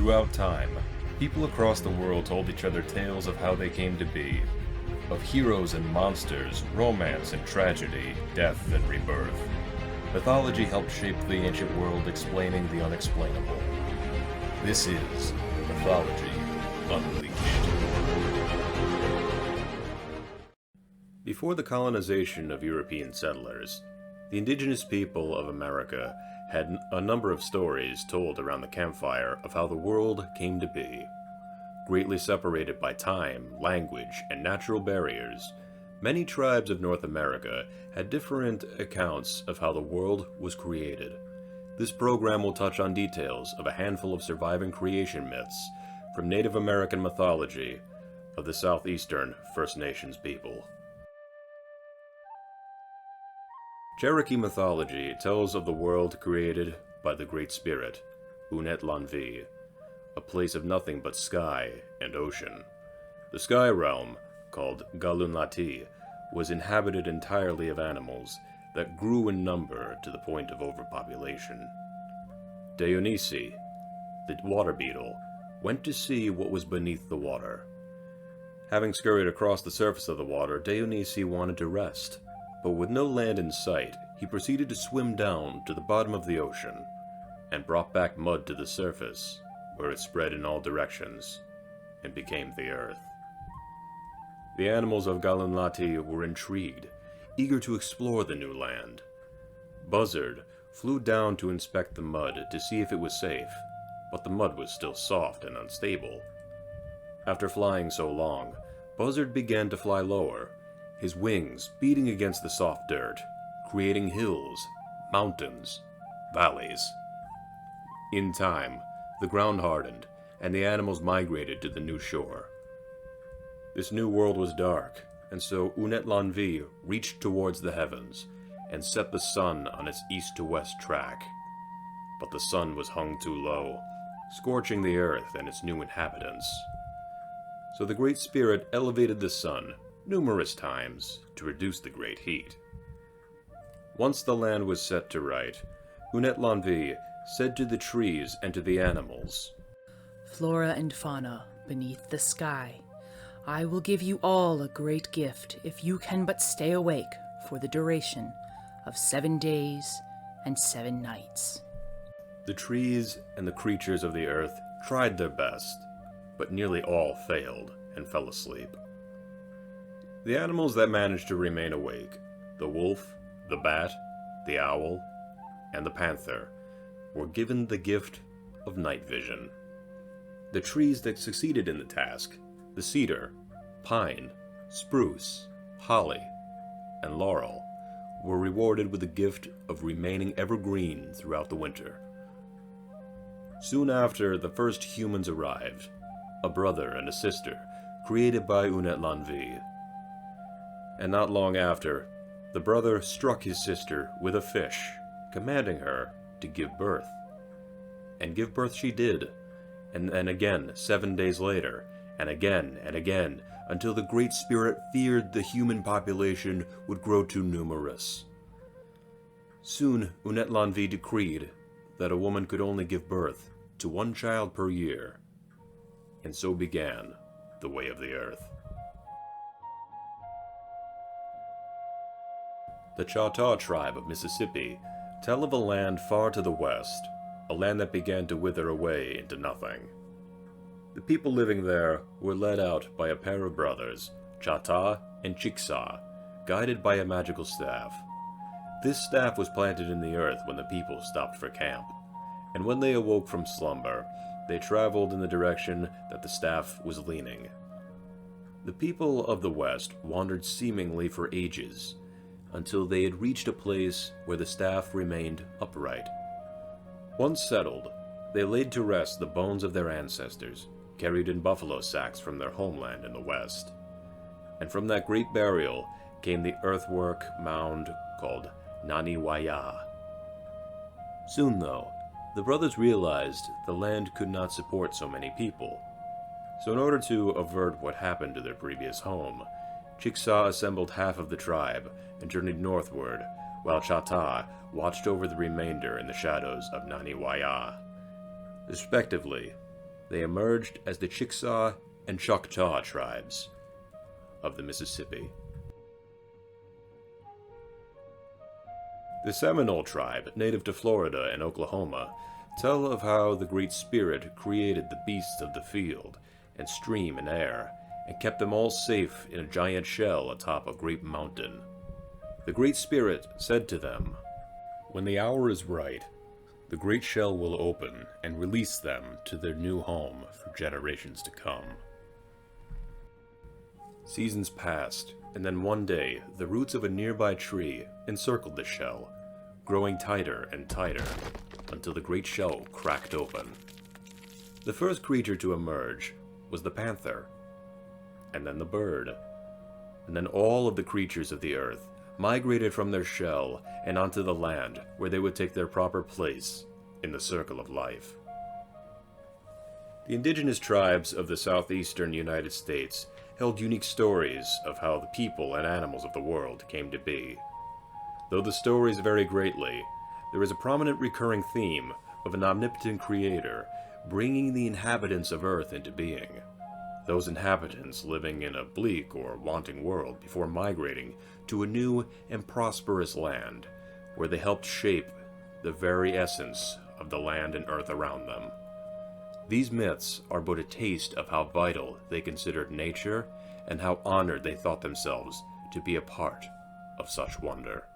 Throughout time, people across the world told each other tales of how they came to be, of heroes and monsters, romance and tragedy, death and rebirth. Mythology helped shape the ancient world, explaining the unexplainable. This is Mythology Unleashed. Before the colonization of European settlers, the indigenous people of America had a number of stories told around the campfire of how the world came to be. Greatly separated by time, language, and natural barriers, many tribes of North America had different accounts of how the world was created. This program will touch on details of a handful of surviving creation myths from Native American mythology of the Southeastern First Nations people. Cherokee mythology tells of the world created by the Great Spirit, Unetlanvhi, a place of nothing but sky and ocean. The sky realm, called Galunlati, was inhabited entirely of animals that grew in number to the point of overpopulation. Deionisi, the water beetle, went to see what was beneath the water. Having scurried across the surface of the water, Deionisi wanted to rest, but with no land in sight, he proceeded to swim down to the bottom of the ocean, and brought back mud to the surface, where it spread in all directions, and became the earth. The animals of Galunlati were intrigued, eager to explore the new land. Buzzard flew down to inspect the mud to see if it was safe, but the mud was still soft and unstable. After flying so long, Buzzard began to fly lower, his wings beating against the soft dirt, creating hills, mountains, valleys. In time, the ground hardened, and the animals migrated to the new shore. This new world was dark, and so Unetlanvhi reached towards the heavens and set the sun on its east to west track. But the sun was hung too low, scorching the earth and its new inhabitants. So the Great Spirit elevated the sun numerous times to reduce the great heat. Once the land was set to right, Unetlanvhi said to the trees and to the animals, "Flora and fauna beneath the sky, I will give you all a great gift if you can but stay awake for the duration of 7 days and 7 nights. The trees and the creatures of the earth tried their best, but nearly all failed and fell asleep. The animals that managed to remain awake, the wolf, the bat, the owl, and the panther, were given the gift of night vision. The trees that succeeded in the task, the cedar, pine, spruce, holly, and laurel, were rewarded with the gift of remaining evergreen throughout the winter. Soon after, the first humans arrived, a brother and a sister, created by Unetlanvhi. And not long after, the brother struck his sister with a fish, commanding her to give birth. And give birth she did, and then again 7 days later, and again, until the Great Spirit feared the human population would grow too numerous. Soon, Unetlanvhi decreed that a woman could only give birth to 1 child per year, and so began the way of the earth. The Choctaw tribe of Mississippi tell of a land far to the west, a land that began to wither away into nothing. The people living there were led out by a pair of brothers, Choctaw and Chickasaw, guided by a magical staff. This staff was planted in the earth when the people stopped for camp, and when they awoke from slumber, they traveled in the direction that the staff was leaning. The people of the west wandered seemingly for ages, until they had reached a place where the staff remained upright. Once settled, they laid to rest the bones of their ancestors, carried in buffalo sacks from their homeland in the west. And from that great burial came the earthwork mound called Naniwaya. Soon, though, the brothers realized the land could not support so many people. So in order to avert what happened to their previous home, Chickasaw assembled half of the tribe and journeyed northward, while Choctaw watched over the remainder in the shadows of Naniwaya. Respectively, They emerged as the Chickasaw and Choctaw tribes of the Mississippi. The Seminole tribe, native to Florida and Oklahoma, tell of how the Great Spirit created the beasts of the field and stream and air, and kept them all safe in a giant shell atop a great mountain. The Great Spirit said to them, "When the hour is right, the great shell will open and release them to their new home for generations to come." Seasons passed, and then one day, the roots of a nearby tree encircled the shell, growing tighter and tighter, until the great shell cracked open. The first creature to emerge was the panther, and then the bird, and then all of the creatures of the earth migrated from their shell and onto the land where they would take their proper place in the circle of life. The indigenous tribes of the southeastern United States held unique stories of how the people and animals of the world came to be. Though the stories vary greatly, there is a prominent recurring theme of an omnipotent creator bringing the inhabitants of Earth into being. Those inhabitants living in a bleak or wanting world before migrating to a new and prosperous land, where they helped shape the very essence of the land and earth around them. These myths are but a taste of how vital they considered nature and how honored they thought themselves to be a part of such wonder.